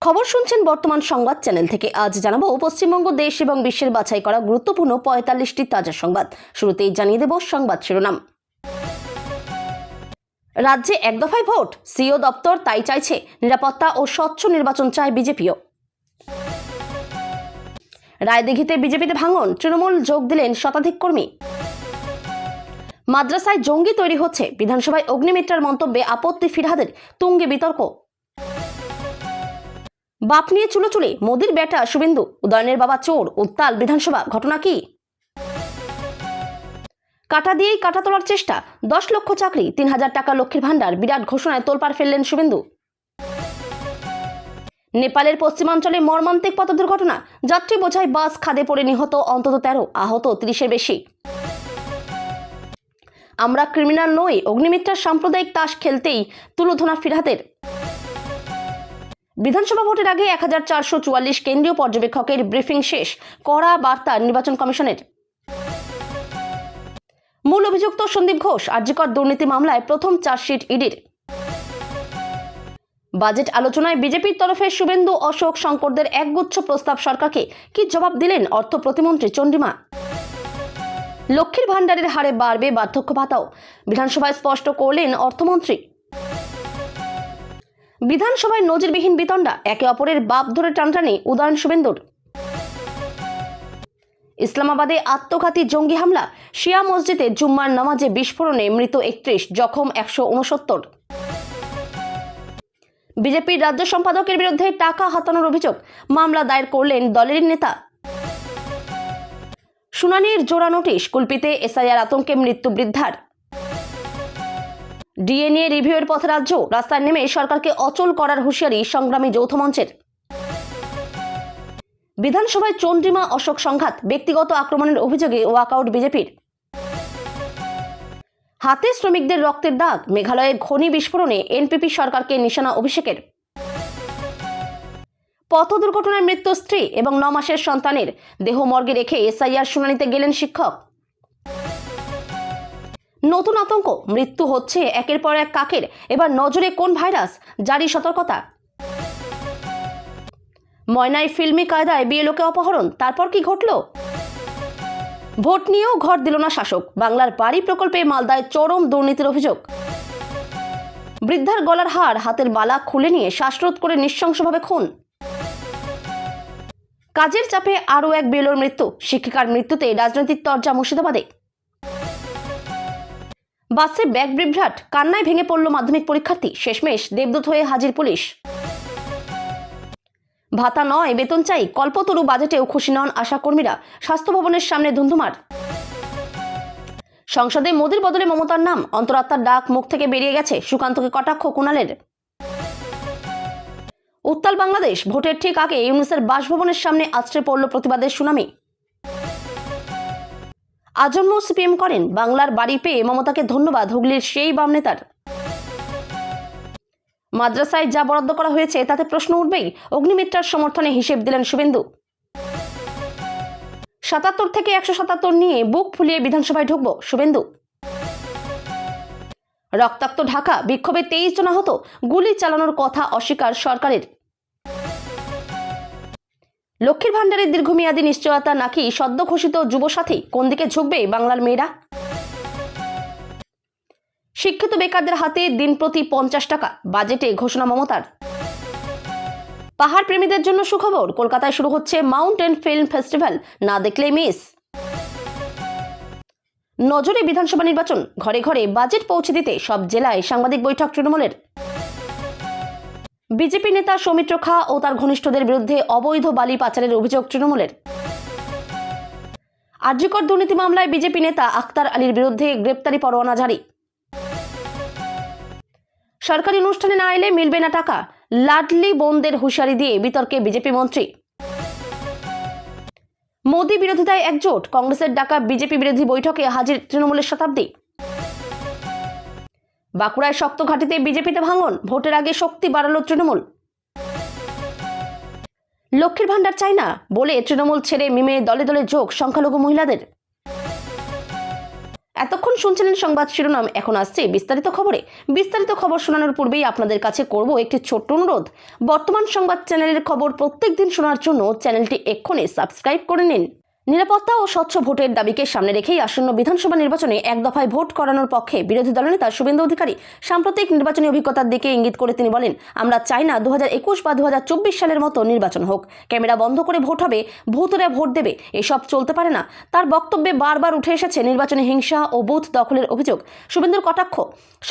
খবর শুনছেন বর্তমান সংবাদ চ্যানেল থেকে। আজ জানাবো পশ্চিমবঙ্গ দেশ এবং বিশ্বের বাছাই করা গুরুত্বপূর্ণ ৪৫টি তাজা সংবাদ। শুরুতেই জানিয়ে দেব সংবাদ শিরোনাম। রাজ্যে এক দফায় ভোট, সিও দপ্তর তাই চাইছে। নিরাপত্তা ও স্বচ্ছ নির্বাচন চায় বিজেপিও। রায়দিঘিতে বিজেপিতে ভাঙন, তৃণমূল যোগ দিলেন শতাধিক কর্মী। মাদ্রাসায় জঙ্গি তৈরি হচ্ছে, বিধানসভায় অগ্নিমিত্রার মন্তব্যে আপত্তি ফিরহাদের, তুঙ্গে বিতর্ক। বাপ নিয়ে চুলোচুলি, মোদির বেটা শুভেন্দু, উদয়নের বাবা চোর, উত্তাল বিধানসভা, ঘটনা কি? কাটা দিয়েই কাটা তোলার চেষ্টা, 10 লক্ষ চাকরি, 3000 টাকা লক্ষ্মীর ভান্ডার, বিরাট ঘোষণায় তোলপাড় ফেললেন শুভেন্দু। নেপালের পশ্চিমাঞ্চলে মর্মান্তিক পথ দুর্ঘটনা, যাত্রী বোঝাই বাস খাদে পড়ে নিহত অন্তত 13, আহত 30-এর বেশি। আমরা ক্রিমিনাল নই, অগ্নিমিত্রার সাম্প্রদায়িক তাস খেলতেই তুলোধনা ফিরহাদের। বিধানসভা ভোটের আগে 1444 কেন্দ্রীয় পর্যবেক্ষকের ব্রিফিং শেষ, কড়া বার্তা নির্বাচন কমিশনের। মূল অভিযুক্ত সন্দীপ ঘোষ, আরজিকর দুর্নীতি মামলায় প্রথম চার্জশিট ইডির। বাজেট আলোচনায় বিজেপির তরফে শুভেন্দু, অশোক, শঙ্করদের একগুচ্ছ প্রস্তাব সরকারকে, কি জবাব দিলেন অর্থ প্রতিমন্ত্রী চন্দ্রিমা? লক্ষ্মীর ভান্ডারের হারে বাড়বে বার্ধক্য ভাতাও, বিধানসভায় স্পষ্ট করলেন অর্থমন্ত্রী। বিধানসভায় নজিরবিহীন বিতণ্ডা, একে অপরের বাপ ধরে টানটানি উদয়ন শুভেন্দুর। ইসলামাবাদে আত্মঘাতী জঙ্গি হামলা, শিয়া মসজিদে জুম্মার নামাজে বিস্ফোরণে মৃত 31, জখম 169। বিজেপির রাজ্য সম্পাদকের বিরুদ্ধে টাকা হাতানোর অভিযোগ, মামলা দায়ের করলেন দলের নেতা। শুনানির জোড়া নোটিশ, কুলপিতে এসআইআর আতঙ্কে মৃত্যু বৃদ্ধার। ডিএনএ রিভিউয়ের পথে রাজ্য, রাস্তায় নেমে সরকারকে অচল করার হুঁশিয়ারি সংগ্রামী যৌথ মঞ্চের। বিধানসভায় চন্দ্রিমা অশোক সংঘাত, ব্যক্তিগত আক্রমণের অভিযোগে ওয়াকআউট বিজেপির। হাতে শ্রমিকদের রক্তের দাগ, মেঘালয়ে খনি বিস্ফোরণে এনপিপি সরকারকে নিশানা অভিষেকের। পথ দুর্ঘটনায় মৃত্যু স্ত্রী এবং 9 মাসের সন্তানের, দেহ মর্গে রেখে এসআইআর শুনানিতে গেলেন শিক্ষক। নতুন আতঙ্ক, মৃত্যু হচ্ছে একের পর এক কাকের, এবার নজরে কোন ভাইরাস, জারি সতর্কতা। ময়নায় ফিল্মি কায়দায় বিএলওকে অপহরণ, তারপর কি ঘটল? ভোট নিয়েও ঘর দিল না শাসক, বাংলার বাড়ি প্রকল্পে মালদায় চরম দুর্নীতির অভিযোগ। বৃদ্ধার গলার হার, হাতের বালা খুলে নিয়ে শ্বাসরোধ করে নৃশংসভাবে খুন। কাজের চাপে আরও এক বিএলওর মৃত্যু, শিক্ষিকার মৃত্যুতে রাজনৈতিক তরজা মুর্শিদাবাদে। বাসে ব্যাগ বিভ্রাট, কান্নায় ভেঙে পড়ল মাধ্যমিক পরীক্ষার্থী, শেষমেশ দেবদূত হয়ে হাজির পুলিশ। ভাতা নয় বেতন চাই, কল্পতরু বাজেটেও খুশি নন আশা কর্মীরা, স্বাস্থ্য ভবনের সামনে ধুন্ধুমার। সংসদে মোদির বদলে মমতার নাম, অন্তরাত্মার ডাক মুখ থেকে বেরিয়ে গেছে, সুকান্তকে কটাক্ষ কুণালের। উত্তাল বাংলাদেশ, ভোটের ঠিক আগে ইউনুসের বাসভবনের সামনে আছড়ে পড়ল প্রতিবাদের সুনামি। আজন্ম সিপিএম করেন, বাংলার বাড়ি পেয়ে মমতাকে ধন্যবাদ হুগলির সেই বাম নেতার। মাদ্রাসায় যা বরাদ্দ করা হয়েছে তাতে প্রশ্ন উঠবেই, অগ্নিমিত্রার সমর্থনে হিসেব দিলেন শুভেন্দু। 77 থেকে 177 নিয়ে বুক ফুলিয়ে বিধানসভায় ঢুকব শুভেন্দু। রক্তাক্ত ঢাকা, বিক্ষোভে 23 জন আহত, গুলি চালানোর কথা অস্বীকার সরকারের। লক্ষ্মীর ভান্ডারের দীর্ঘমেয়াদী নিশ্চয়তা নাকি সদ্য ঘোষিত যুবসাথী, কোন দিকে ঝুঁকবে বাংলার মেয়েরা? শিক্ষিত বেকারদের হাতে দিন প্রতি 50 টাকা, বাজেটে ঘোষণা মমতার। পাহাড় প্রেমীদের জন্য সুখবর, কলকাতায় শুরু হচ্ছে মাউন্টেন ফিল্ম ফেস্টিভ্যাল, না দেখলে মিস। নজরে বিধানসভা নির্বাচন, ঘরে ঘরে বাজেট পৌঁছে দিতে সব জেলায় সাংবাদিক বৈঠক তৃণমূলের। বিজেপি নেতা সৌমিত্র খা ও তার ঘনিষ্ঠদের বিরুদ্ধে অবৈধ বালি পাচারের অভিযোগ তৃণমূলের। আরজিকর দুর্নীতি মামলায় বিজেপি নেতা আক্তার আলীর বিরুদ্ধে গ্রেপ্তারি পরোয়ানা জারি। সরকারি অনুষ্ঠানে না এলে মিলবে না টাকা, লাডলি বোনদের হুঁশিয়ারি দিয়ে বিতর্কে বিজেপি মন্ত্রী। মোদি বিরোধিতায় একজোট, কংগ্রেসের ডাকা বিজেপি বিরোধী বৈঠকে হাজির তৃণমূলের শতাব্দী। বাঁকুড়ায় শক্ত ঘাঁটিতে বিজেপিতে ভাঙন, ভোটের আগে শক্তি বাড়ালো তৃণমূল। লক্ষ্মীর ভান্ডার চাই না বলে তৃণমূল ছেড়ে মিমে দলে দলে যোগ সংখ্যালঘু মহিলাদের। এতক্ষণ শুনছিলেন সংবাদ শিরোনাম, এখন আসছে বিস্তারিত খবরে। বিস্তারিত খবর শোনানোর পূর্বেই আপনাদের কাছে করব একটি ছোট্ট অনুরোধ। বর্তমান সংবাদ চ্যানেলের খবর প্রত্যেকদিন শোনার জন্য চ্যানেলটি এক্ষুনি সাবস্ক্রাইব করে নিন। নিরাপত্তা ও স্বচ্ছ ভোটের দাবিকে সামনে রেখেই আসন্ন বিধানসভা নির্বাচনে এক দফায় ভোট করানোর পক্ষে বিরোধী দলনেতা শুভেন্দু অধিকারী সাম্প্রতিক নির্বাচনী অভিজ্ঞতার দিকে ইঙ্গিত করে তিনি বলেন, আমরা চাই না 2021 বা 2024 সালের মতো নির্বাচন হোক। ক্যামেরা বন্ধ করে ভোট হবে, ভূতরা ভোট দেবে, এসব চলতে পারে না। তার বক্তব্যে বারবার উঠে এসেছে নির্বাচনী হিংসা ও বুথ দখলের অভিযোগ। শুভেন্দুর কটাক্ষ,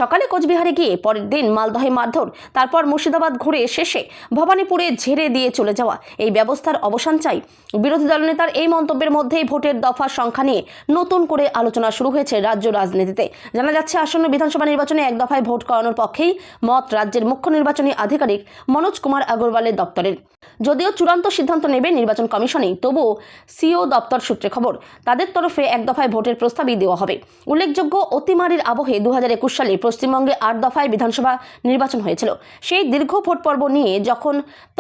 সকালে কোচবিহারে গিয়ে পরের দিন মালদহে মারধর, তারপর মুর্শিদাবাদ ঘুরে শেষে ভবানীপুরে ঝেড়ে দিয়ে চলে যাওয়া, এই ব্যবস্থার অবসান চাই। বিরোধী দলনেতার এই মন্তব্যের মধ্যেই ভোটের দফা সংখ্যা নিয়ে নতুন করে আলোচনা শুরু হয়েছে রাজ্য রাজনীতিতে। জানা যাচ্ছে, আসন্ন বিধানসভা নির্বাচনে এক দফায় ভোট করানোর পক্ষেই মত রাজ্যের মুখ্য নির্বাচনী আধিকারিক মনোজ কুমার আগরওয়ালের দপ্তরের। যদিও চূড়ান্ত সিদ্ধান্ত নেবে নির্বাচন কমিশনই, তবুও সিও দপ্তর সূত্রে খবর, তাদের তরফে এক দফায় ভোটের প্রস্তাবই দেওয়া হবে। উল্লেখযোগ্য, অতিমারির আবহে 2021 সালে পশ্চিমবঙ্গে 8 দফায় বিধানসভা নির্বাচন হয়েছিল। সেই দীর্ঘ ভোট পর্ব নিয়ে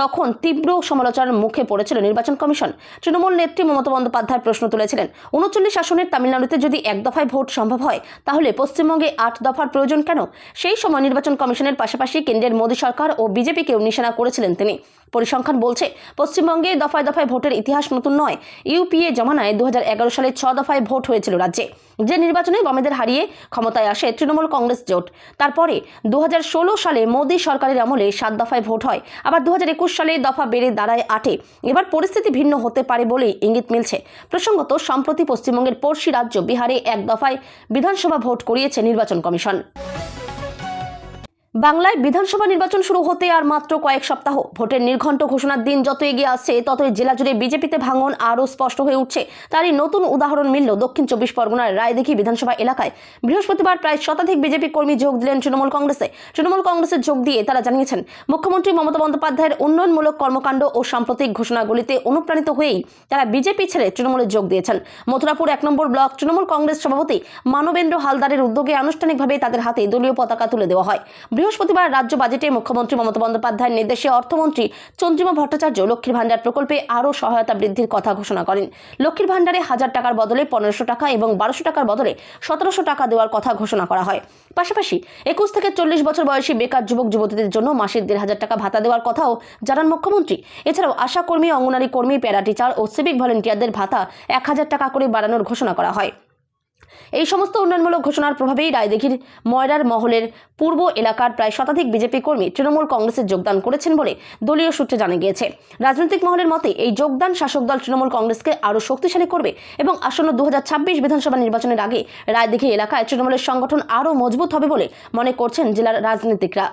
তখন তীব্র সমালোচনার মুখে পড়েছিল নির্বাচন কমিশন। তৃণমূল নেত্রী মমতা বন্দ্যোপাধ্যায় প্রশ্ন তুলেছিলেন, 39 আসনের তামিলনাড়ুতে যদি এক দফায় ভোট সম্ভব হয়, তাহলে পশ্চিমবঙ্গে 8 দফার প্রয়োজন কেন? সেই সময় নির্বাচন কমিশনের পাশাপাশি কেন্দ্রের মোদী সরকার ও বিজেপিকেও নিশানা করেছিলেন তিনি। পরিসংখ্যান বলছে, পশ্চিমবঙ্গে দফায় দফায় ভোটের ইতিহাস নতুন নয়। ইউপিএ জমানায় 2011 সালে 6 দফায় ভোট হয়েছিল রাজ্যে, যে নির্বাচনে বামেদের হারিয়ে ক্ষমতায় আসে তৃণমূল কংগ্রেস জোট। তারপরে 2016 সালে মোদী সরকারের আমলে 7 দফায় ভোট হয়, আবার 2021 সালে দফা বেড়ে দাঁড়ায় 8-এ। এবার পরিস্থিতি ভিন্ন হতে পারে বলেই ইঙ্গিত মিলছে। প্রসঙ্গত, সম্প্রতি পশ্চিমবঙ্গের পড়শি রাজ্য বিহারে এক দফায় বিধানসভা ভোট করিয়েছে নির্বাচন কমিশন। বাংলায় বিধানসভা নির্বাচন শুরু হতে আর মাত্র কয়েক সপ্তাহ। ভোটের নির্ঘণ্ট ঘোষণার দিন যত এগিয়ে আসছে, ততই জেলা জুড়ে বিজেপিতে ভাঙন আরও স্পষ্ট হয়ে উঠছে। তারই নতুন উদাহরণ মিলল দক্ষিণ 24 পরগনার রায়দিঘি বিধানসভা এলাকায়। বৃহস্পতিবার প্রায় শতাধিক বিজেপি কর্মী যোগ দিলেন তৃণমূল কংগ্রেসে। তৃণমূল কংগ্রেসে যোগ দিয়ে তারা জানিয়েছেন, মুখ্যমন্ত্রী মমতা বন্দ্যোপাধ্যায়ের উন্নয়নমূলক কর্মকাণ্ড ও সাম্প্রতিক ঘোষণাগুলিতে অনুপ্রাণিত হয়েই তারা বিজেপি ছেড়ে তৃণমূলে যোগ দিয়েছেন। মথুরাপুর 1 নম্বর ব্লক তৃণমূল কংগ্রেস সভাপতি মানবেন্দ্র হালদারের উদ্যোগে আনুষ্ঠানিকভাবে তাদের হাতে দলীয় পতাকা তুলে দেওয়া হয়। বৃহস্পতিবার রাজ্য বাজেটে মুখ্যমন্ত্রী মমতা বন্দ্যোপাধ্যায়ের নির্দেশে অর্থমন্ত্রী চন্দ্রিমা ভট্টাচার্য লক্ষ্মীর ভান্ডার প্রকল্পে আরও সহায়তা বৃদ্ধির কথা ঘোষণা করেন। লক্ষ্মীর ভান্ডারে 1000 টাকার বদলে 1500 টাকা এবং 1200 টাকার বদলে 1700 টাকা দেওয়ার কথা ঘোষণা করা হয়। পাশাপাশি 21 থেকে 40 বছর বয়সী বেকার যুবক যুবতীদের জন্য মাসে 1500 টাকা ভাতা দেওয়ার কথাও জানান মুখ্যমন্ত্রী। এছাড়াও আশা কর্মী, অঙ্গনারী কর্মী, প্যারা টিচার ও সিভিক ভলেন্টিয়ারদের ভাতা 1000 টাকা করে বাড়ানোর ঘোষণা করা হয়। এই সমস্ত উন্নয়নমূলক ঘোষণার প্রভাবেই রায়দিঘির ময়রার মহলের পূর্ব এলাকার প্রায় শতাধিক বিজেপি কর্মী তৃণমূল কংগ্রেসে যোগদান করেছেন বলে দলীয় সূত্রে জানা গিয়েছে। রাজনৈতিক মহলের মতে এই যোগদান শাসক দল তৃণমূল কংগ্রেসকে আরও শক্তিশালী করবে এবং আসন্ন 2026 বিধানসভা নির্বাচনের আগে রায়দিঘি এলাকায় তৃণমূলের সংগঠন আরও মজবুত হবে বলে মনে করছেন জেলার রাজনীতিকরা।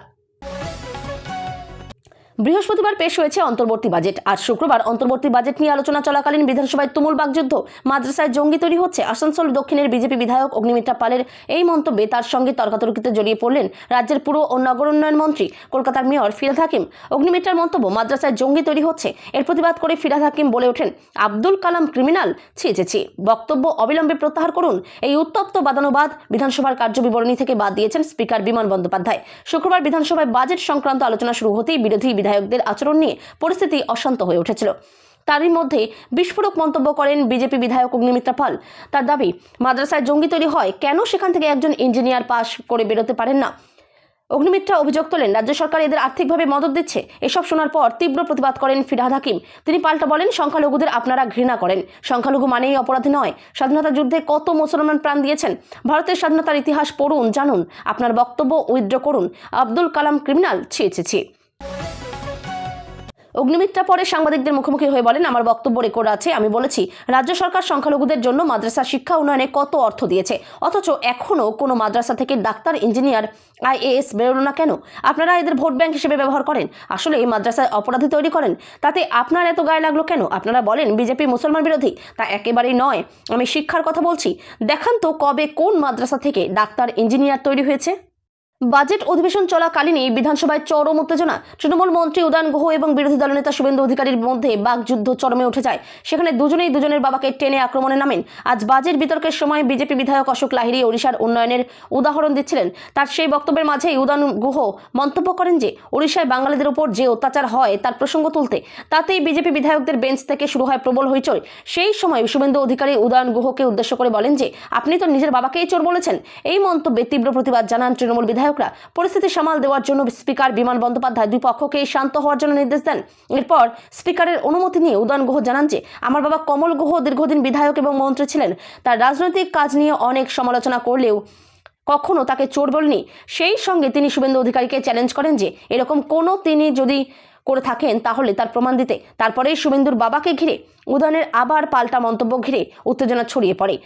বৃহস্পতিবার পেশ হয়েছে অন্তর্বর্তী বাজেট। আর শুক্রবার অন্তর্বর্তী বাজেট নিয়ে আলোচনা চলাকালীন বিধানসভায় তুমুল বাকযুদ্ধ। মাদ্রাসায় জঙ্গি তৈরি হচ্ছে, আসানসোল দক্ষিণের বিজেপি বিধায়ক অগ্নিমিত্রা পালের এই মন্তব্যে তার সঙ্গে তর্কাতর্কিতে জড়িয়ে পড়লেন রাজ্যের পুর ও নগর উন্নয়ন মন্ত্রী কলকাতার মেয়র ফিরহাদ হাকিম। অগ্নিমিত্রার মন্তব্য, মাদ্রাসায় জঙ্গি তৈরি হচ্ছে। এর প্রতিবাদ করে ফিরহাদ হাকিম বলে ওঠেন, আব্দুল কালাম ক্রিমিনাল, ছি। বক্তব্য অবিলম্বে প্রত্যাহার করুন। এই উত্তপ্ত বাদানুবাদ বিধানসভার কার্যবিবরণী থেকে বাদ দিয়েছেন স্পিকার বিমান বন্দ্যোপাধ্যায়। শুক্রবার বিধানসভায় বাজেট সংক্রান্ত আলোচনা শুরু হতেই বিরোধী বিধায়কদের আচরণ নিয়ে পরিস্থিতি অশান্ত হয়ে উঠেছিল। তারই মধ্যে বিস্ফোরক মন্তব্য করেন বিজেপি বিধায়ক অগ্নিমিত্রা পাল। তার দাবি, মাদ্রাসায় জঙ্গি তৈরি হয়, কেন সেখান থেকে একজন ইঞ্জিনিয়ার পাশ করে বেরোতে পারেন না? অগ্নিমিত্রা অভিযোগ তোলেন, রাজ্য সরকার এদের আর্থিকভাবে মদত দিচ্ছে। এসব শোনার পর তীব্র প্রতিবাদ করেন ফিরহাদ হাকিম। তিনি পাল্টা বলেন, সংখ্যালঘুদের আপনারা ঘৃণা করেন। সংখ্যালঘু মানেই অপরাধী নয়। স্বাধীনতা যুদ্ধে কত মুসলমান প্রাণ দিয়েছেন। ভারতের স্বাধীনতার ইতিহাস পড়ুন, জানুন। আপনার বক্তব্য উইথড্র করুন। আব্দুল কালাম ক্রিমিনাল, ছি। অগ্নিমিত্রা পরে সাংবাদিকদের মুখোমুখি হয়ে বলেন, আমার বক্তব্য রেকর্ড আছে। আমি বলেছি, রাজ্য সরকার সংখ্যালঘুদের জন্য মাদ্রাসা শিক্ষা উন্নয়নে কত অর্থ দিয়েছে, অথচ এখনও কোনো মাদ্রাসা থেকে ডাক্তার, ইঞ্জিনিয়ার, IAS বেরোলো না কেন? আপনারা এদের ভোট ব্যাংক হিসেবে ব্যবহার করেন। আসলে এই মাদ্রাসায় অপরাধী তৈরি করেন। তাতে আপনার এত গায়ে লাগলো কেন? আপনারা বলেন বিজেপি মুসলমান বিরোধী, তা একেবারেই নয়। আমি শিক্ষার কথা বলছি। দেখান তো কবে কোন মাদ্রাসা থেকে ডাক্তার, ইঞ্জিনিয়ার তৈরি হয়েছে? বাজেট অধিবেশন চলাকালীনই বিধানসভায় চরম উত্তেজনা। তৃণমূল মন্ত্রী উদয়ন গুহ এবং বিরোধী দলনেতা শুভেন্দু অধিকারীর মধ্যে বাকযুদ্ধ চরমে উঠে যায়। সেখানে দুজনেই দুজনের বাবাকে টেনে আক্রমণে নামেন। আজ বাজেট বিতর্কের সময় বিজেপি বিধায়ক অশোক লাহিড়ী ওড়িশার উন্নয়নের উদাহরণ দিচ্ছিলেন। তার সেই বক্তব্যের মাঝেই উদয়ন গুহ মন্তব্য করেন যে ওড়িশায় বাঙালিদের উপর যে অত্যাচার হয় তার প্রসঙ্গ তুলতে, তাতেই বিজেপি বিধায়কদের বেঞ্চ থেকে শুরু হয় প্রবল হইচই। সেই সময় শুভেন্দু অধিকারী উদয়ন গুহকে উদ্দেশ্য করে বলেন যে আপনি তো নিজের বাবাকেই চোর বলেছেন। এই মন্তব্যে তীব্র প্রতিবাদ জানান তৃণমূল বিধায়করা। পরিস্থিতি সামাল দেওয়ার জন্য স্পিকার বিমান বন্দ্যোপাধ্যায় দুই পক্ষকে শান্ত হওয়ার জন্য নির্দেশ দেন। এরপর স্পিকারের অনুমতি নিয়ে উদয়ন গুহ জানান যে আমার বাবা কমল গুহ দীর্ঘদিন বিধায়ক এবং মন্ত্রী ছিলেন। তার রাজনৈতিক কাজ নিয়ে অনেক সমালোচনা করলেও কখনো তাকে চোর বলেনি। সেই সঙ্গে তিনি শুভেন্দু অধিকারীকে চ্যালেঞ্জ করেন যে এরকম কোনো তিনি যদি করে থাকেন তাহলে তার প্রমাণ দিতে। তারপরেই শুভেন্দুর বাবাকে ঘিরে উদয়নের আবার পাল্টা মন্তব্য ঘিরে উত্তেজনা ছড়িয়ে পড়ে।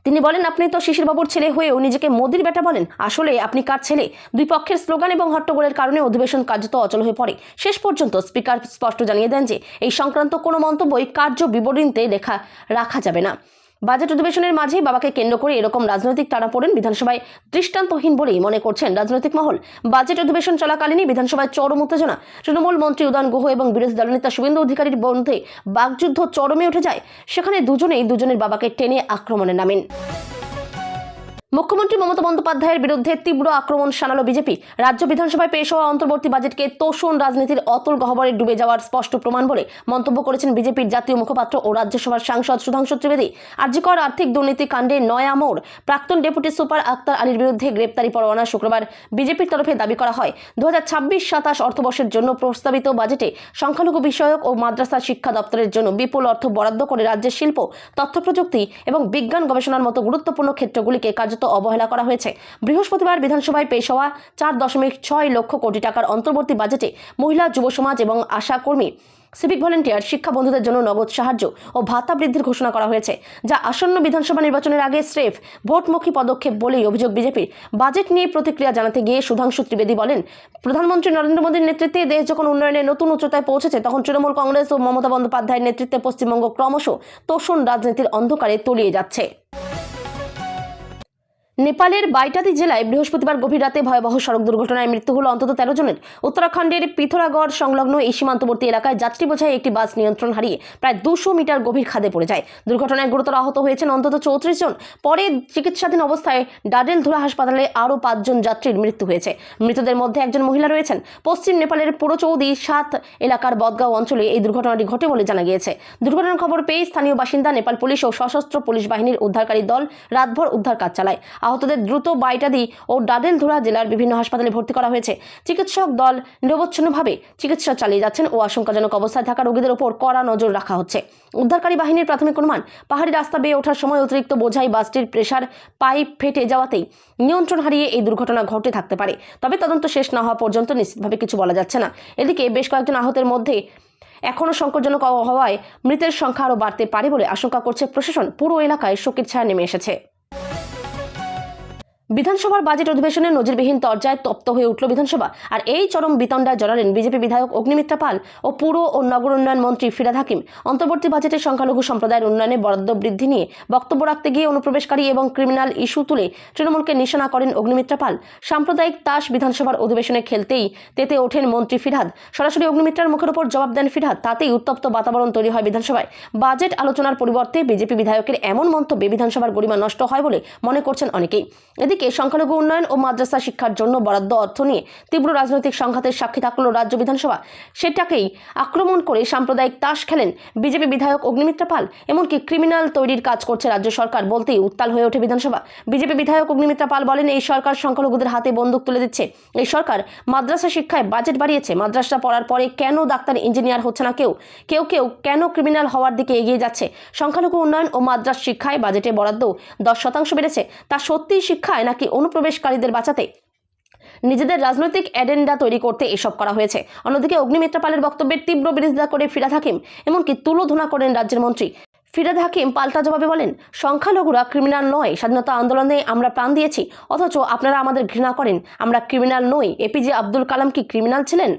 তিনি বলেন আপনি তো শিশিরবাবুর ছেলে হয়েও নিজেকে মোদির বেটা বলেন, আসলে আপনি কার ছেলে? দুই পক্ষের স্লোগান এবং হট্টগোলের কারণে অধিবেশন কার্যত অচল হয়ে পড়ে। শেষ পর্যন্ত স্পিকার স্পষ্ট জানিয়ে দেন যে এই সংক্রান্ত কোনো মন্তব্যই কার্য বিবরণীতে রাখা যাবে না। বাজেট অধিবেশনের মাঝেই বাবাকে কেন্দ্র করে এরকম রাজনৈতিক টানাপোড়েন বিধানসভায় দৃষ্টান্তহীন বলেই মনে করছেন রাজনৈতিক মহল। বাজেট অধিবেশন চলাকালীনই বিধানসভায় চরম উত্তেজনা। তৃণমূল মন্ত্রী উদয়ন গুহ এবং বিরোধী দলনেতা শুভেন্দু অধিকারীর মধ্যে বাকযুদ্ধ চরমে উঠে যায়। সেখানে দুজনেই দুজনের বাবাকে টেনে আক্রমণে নামেন। মুখ্যমন্ত্রী মমতা বন্দ্যোপাধ্যায়ের বিরুদ্ধে তীব্র আক্রমণ শানালো বিজেপি। রাজ্য বিধানসভায় পেশ হওয়া অন্তর্বর্তী বাজেটকে তোষণ রাজনীতির অতল গহ্বরে ডুবে যাওয়ার স্পষ্ট প্রমাণ বলে মন্তব্য করেছেন বিজেপির জাতীয় মুখপাত্র ও রাজ্যসভার সাংসদ সুধাংশু ত্রিবেদী। আরজিকর আর্থিক দুর্নীতি কাণ্ডে নয়া মোড়। প্রাক্তন ডেপুটি সুপার আক্তার আলীর বিরুদ্ধে গ্রেপ্তারি পরোয়ানা শুক্রবার বিজেপির তরফে দাবি করা হয়। 2026-27 অর্থবর্ষের জন্য প্রস্তাবিত বাজেটে সংখ্যালঘু বিষয়ক ও মাদ্রাসা শিক্ষা দপ্তরের জন্য বিপুল অর্থ বরাদ্দ করে রাজ্যের শিল্প, তথ্য প্রযুক্তি এবং বিজ্ঞান গবেষণার মতো গুরুত্বপূর্ণ ক্ষেত্রগুলিকে কার্যত অবহেলা করা হয়েছে। বৃহস্পতিবার বিধানসভায় পেশ হওয়া 4.6 লক্ষ কোটি টাকার অন্তর্বর্তী বাজেটে মহিলা, যুব সমাজ এবং আশা কর্মী, সিভিক ভলেন্টিয়ার, শিক্ষা বন্ধুদের জন্য নগদ সাহায্য ও ভাতা বৃদ্ধির ঘোষণা করা হয়েছে, যা আসন্ন বিধানসভা নির্বাচনের আগে স্রেফ ভোটমুখী পদক্ষেপ বলেই অভিযোগ বিজেপির। বাজেট নিয়ে প্রতিক্রিয়া জানাতে গিয়ে সুধাংশু ত্রিবেদী বলেন, প্রধানমন্ত্রী নরেন্দ্র মোদীর নেতৃত্বে দেশ যখন উন্নয়নের নতুন উচ্চতায় পৌঁছেছে তখন তৃণমূল কংগ্রেস ও মমতা বন্দ্যোপাধ্যায়ের নেতৃত্বে পশ্চিমবঙ্গ ক্রমশ তোষণ রাজনীতির অন্ধকারে তলিয়ে যাচ্ছে। নেপালের বাইটাদি জেলায় বৃহস্পতিবার গভীর রাতে ভয়াবহ সড়ক দুর্ঘটনায় মৃত্যু হল অন্তত 13 জনের। উত্তরাখণ্ডের পিথোরাগড় সংলগ্ন এই সীমান্তবর্তী এলাকায় যাত্রী বোঝাই একটি বাস নিয়ন্ত্রণ হারিয়ে প্রায় 200 মিটার গভীর খাদে পড়ে যায়। দুর্ঘটনায় গুরুতর আহত হয়েছেন অন্তত 34 জন। পরে চিকিৎসাধীন অবস্থায় ডাডেলধুরা হাসপাতালে আরও 5 জন যাত্রীর মৃত্যু হয়েছে। মৃতদের মধ্যে একজন মহিলা রয়েছেন। পশ্চিম নেপালের পুরচৌদি 7 এলাকার বদগাঁও অঞ্চলে এই দুর্ঘটনাটি ঘটে বলে জানা গিয়েছে। দুর্ঘটনার খবর পেয়ে স্থানীয় বাসিন্দা, নেপাল পুলিশ ও সশস্ত্র পুলিশ বাহিনীর উদ্ধারকারী দল রাতভর উদ্ধার কাজ চালায়। আহতদের দ্রুত বাইটাদি ও ডাডেলধুরা জেলার বিভিন্ন হাসপাতালে ভর্তি করা হয়েছে। চিকিৎসক দল নিরবচ্ছিন্নভাবে চিকিৎসা চালিয়ে যাচ্ছেন ও আশঙ্কাজনক অবস্থায় থাকা রোগীদের উপর কড়া নজর রাখা হচ্ছে। উদ্ধারকারী বাহিনীর প্রাথমিক অনুমান, পাহাড়ি রাস্তা বেয়ে ওঠার সময় অতিরিক্ত বোঝাই বাসটির প্রেসার পাইপ ফেটে যাওয়াতেই নিয়ন্ত্রণ হারিয়ে এই দুর্ঘটনা ঘটে থাকতে পারে। তবে তদন্ত শেষ না হওয়া পর্যন্ত নিশ্চিতভাবে কিছু বলা যাচ্ছে না। এদিকে বেশ কয়েকজন আহতের মধ্যে এখনও সংকটজনক হওয়ায় মৃতের সংখ্যা আরও বাড়তে পারে বলে আশঙ্কা করছে প্রশাসন। পুরো এলাকায় শোকের ছায়া নেমে এসেছে। বিধানসভার বাজেট অধিবেশনে নজিরবিহীন তরজায় তপ্ত হয়ে উঠল বিধানসভা। আর এই চরম বিতণ্ডায় জড়ালেন বিজেপি বিধায়ক অগ্নিমিত্রা পাল ও পুর ও নগর উন্নয়ন মন্ত্রী ফিরহাদ হাকিম। অন্তর্বর্তী বাজেটে সংখ্যালঘু সম্প্রদায়ের উন্নয়নে বরাদ্দ বৃদ্ধি নিয়ে বক্তব্য রাখতে গিয়ে অনুপ্রবেশকারী এবং ক্রিমিনাল ইস্যু তুলে তৃণমূলকে নিশানা করেন অগ্নিমিত্রা পাল। সাম্প্রদায়িক তাস বিধানসভার অধিবেশনে খেলতেই তেতে ওঠেন মন্ত্রী ফিরহাদ। সরাসরি অগ্নিমিত্রার মুখের উপর জবাব দেন ফিরহাদ। তাতেই উত্তপ্ত বাতাবরণ তৈরি হয় বিধানসভায়। বাজেট আলোচনার পরিবর্তে বিজেপি বিধায়কের এমন মন্তব্যে বিধানসভার গরিমা নষ্ট হয় বলে মনে করছেন অনেকেই। এদিকে সংখ্যালঘু উন্নয়ন ও মাদ্রাসা শিক্ষার জন্য বরাদ্দ অর্থ নিয়ে তীব্র রাজনৈতিক সংঘাতের সাক্ষী থাকল রাজ্য বিধানসভা। সেটাকেই আক্রমণ করে সাম্প্রদায়িক তাস খেলেন বিজেপি বিধায়ক অগ্নিমিত্রা পাল। এমনকি ক্রিমিনাল তৈরির কাজ করছে রাজ্য সরকার বলতেই উত্তাল হয়ে ওঠে বিধানসভা। বিজেপি বিধায়ক অগ্নিমিত্রা পাল বলেন, এই সরকার সংখ্যালঘুদের হাতে বন্দুক তুলে দিচ্ছে। এই সরকার মাদ্রাসা শিক্ষায় বাজেট বাড়িয়েছে। মাদ্রাসা পড়ার পরে কেন ডাক্তার, ইঞ্জিনিয়ার হচ্ছে না কেউ কেন ক্রিমিনাল হওয়ার দিকে এগিয়ে যাচ্ছে। সংখ্যালঘু উন্নয়ন ও মাদ্রাসা শিক্ষায় বাজেটে বরাদ্দ 10% বেড়েছে। তা সত্যিই শিক্ষায় নাকি অনুপ্রবেশকারীদের বাঁচাতে? নিজেদের রাজনৈতিক এজেন্ডা তৈরি করতে এসব করা হয়েছে। অন্যদিকে অগ্নিমিত্রা পালের বক্তব্যের তীব্র বিরোধিতা করে ফিরহাদ হাকিম এমনকি তুলোধনা করেন রাজ্যের মন্ত্রী। ফিরহাদ হাকিম পাল্টা জবাবে বলেন, সংখ্যালঘুরা ক্রিমিনাল নয়। স্বাধীনতা আন্দোলনে আমরা প্রাণ দিয়েছি, অথচ আপনারা আমাদের ঘৃণা করেন। আমরা ক্রিমিনাল নই। এপিজে আব্দুল কালাম কি ক্রিমিনাল ছিলেন?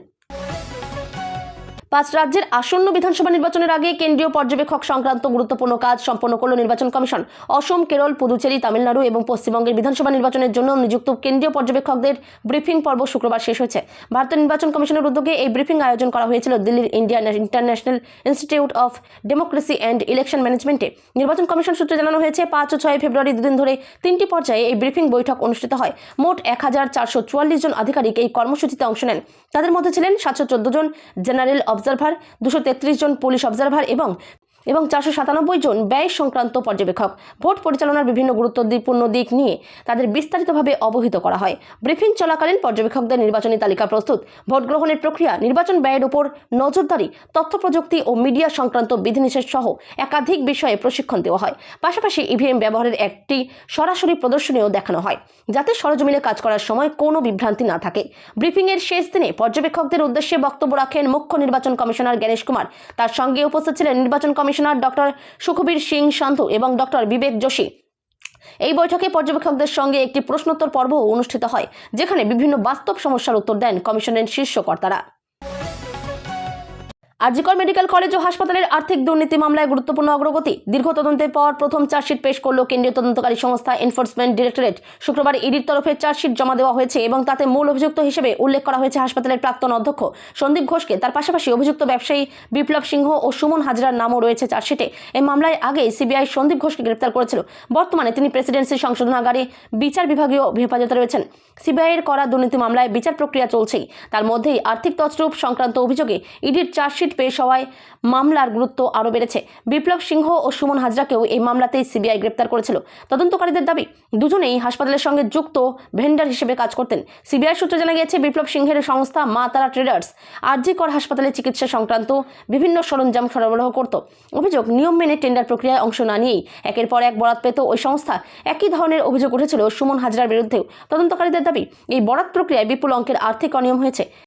5 রাজ্যের আসন্ন বিধানসভা নির্বাচনের আগে কেন্দ্রীয় পর্যবেক্ষক সংক্রান্ত গুরুত্বপূর্ণ কাজ সম্পন্ন করল নির্বাচন কমিশন। অসম, কেরল, পুদুচেরি, তামিলনাড়ু এবং পশ্চিমবঙ্গের বিধানসভা নির্বাচনের জন্য নিযুক্ত কেন্দ্রীয় পর্যবেক্ষকদের ব্রিফিং পর্ব শুক্রবার শেষ হয়েছে। ভারতের নির্বাচন কমিশনের উদ্যোগে এই ব্রিফিং আয়োজন করা হয়েছিল দিল্লির Indian international institute of democracy and election ম্যানেজমেন্টে। নির্বাচন কমিশন সূত্রে জানানো হয়েছে 5 ও 6 ফেব্রুয়ারি দুদিন ধরে 3টি পর্যায়ে এই ব্রিফিং বৈঠক অনুষ্ঠিত হয়। মোট 1444 জন আধিকারিক এই কর্মসূচিতে অংশ নেন। তাদের মধ্যে ছিলেন 714 জন জেনারেল অবজারভার, 233 জন পুলিশ অবজারভার এবং 497 জন ব্যয় সংক্রান্ত পর্যবেক্ষক। ভোট পরিচালনার বিভিন্ন গুরুত্বপূর্ণ দিক নিয়ে তাদের বিস্তারিতভাবে অবহিত করা হয়। ব্রিফিং চলাকালীন পর্যবেক্ষকদের নির্বাচনী তালিকা প্রস্তুত, ভোট গ্রহণের প্রক্রিয়া, নির্বাচন ব্যয়ের উপর নজরদারি, তথ্য প্রযুক্তি ও মিডিয়া সংক্রান্ত বিধিনিষেধ সহ একাধিক বিষয়ে প্রশিক্ষণ দেওয়া হয়। পাশাপাশি ইভিএম ব্যবহারের একটি সরাসরি প্রদর্শনীও দেখানো হয়, যাতে সরেজমিনে কাজ করার সময় কোনো বিভ্রান্তি না থাকে। ব্রিফিংয়ের শেষ দিনে পর্যবেক্ষকদের উদ্দেশ্যে বক্তব্য রাখেন মুখ্য নির্বাচন কমিশনার জ্ঞানেশ কুমার। তার সঙ্গে উপস্থিত ছিলেন নির্বাচন কমিশনার ডক্টর সুখবীর সিং সান্ধু এবং ডক্টর বিবেক যোশী। এই বৈঠকে পর্যবেক্ষকদের সঙ্গে একটি প্রশ্নোত্তর পর্ব অনুষ্ঠিত হয়, যেখানে বিভিন্ন বাস্তব সমস্যার উত্তর দেন কমিশনের শীর্ষ কর্তারা। আরজিকর মেডিকেল কলেজ ও হাসপাতালের আর্থিক দুর্নীতি মামলায় গুরুত্বপূর্ণ অগ্রগতি। দীর্ঘ তদন্তের পর প্রথম চার্জশিট পেশ করল কেন্দ্রীয় তদন্তকারী সংস্থা এনফোর্সমেন্ট ডিরেক্টরেট। শুক্রবার ইডির তরফে চার্জশিট জমা দেওয়া হয়েছে এবং তাতে মূল অভিযুক্ত হিসেবে উল্লেখ করা হয়েছে হাসপাতালের প্রাক্তন অধ্যক্ষ সন্দীপ ঘোষকে। তার পাশাপাশি অভিযুক্ত ব্যবসায়ী বিপ্লব সিংহ ও সুমন হাজরার নামও রয়েছে চার্জশিটে। এই মামলায় আগে সিবিআই সন্দীপ ঘোষকে গ্রেপ্তার করেছিল। বর্তমানে তিনি প্রেসিডেন্সি সংশোধনাগারে বিচার বিভাগীয় হেফাজতে রয়েছেন। সিবিআইয়ের করা দুর্নীতি মামলায় বিচার প্রক্রিয়া চলছেই। তার মধ্যেই আর্থিক তছরূপ সংক্রান্ত অভিযোগে ইডির চার্জশিট পেশ হওয়ায় মামলার গুরুত্ব আরও বেড়েছে। বিপ্লব সিংহ ও সুমন হাজরাকেও এই মামলাতেই সিবিআই গ্রেপ্তার করেছিল। তদন্তকারীদের দাবি, দুজনেই হাসপাতালের সঙ্গে যুক্ত ভেন্ডার হিসেবে কাজ করতেন। সিবিআই সূত্রে জানা গিয়েছে, বিপ্লব সিংহের সংস্থা মা তারা ট্রেডার্স আরজিকর হাসপাতালে চিকিৎসা সংক্রান্ত বিভিন্ন সরঞ্জাম সরবরাহ করত। অভিযোগ, নিয়ম মেনে টেন্ডার প্রক্রিয়ায় অংশ না নিয়েই একের পর এক বরাত পেত ওই সংস্থা। একই ধরনের অভিযোগ উঠেছিল সুমন হাজরার বিরুদ্ধেও। তদন্তকারীদের দাবি, এই বরাত প্রক্রিয়ায় বিপুল অঙ্কের আর্থিক অনিয়ম হয়েছে।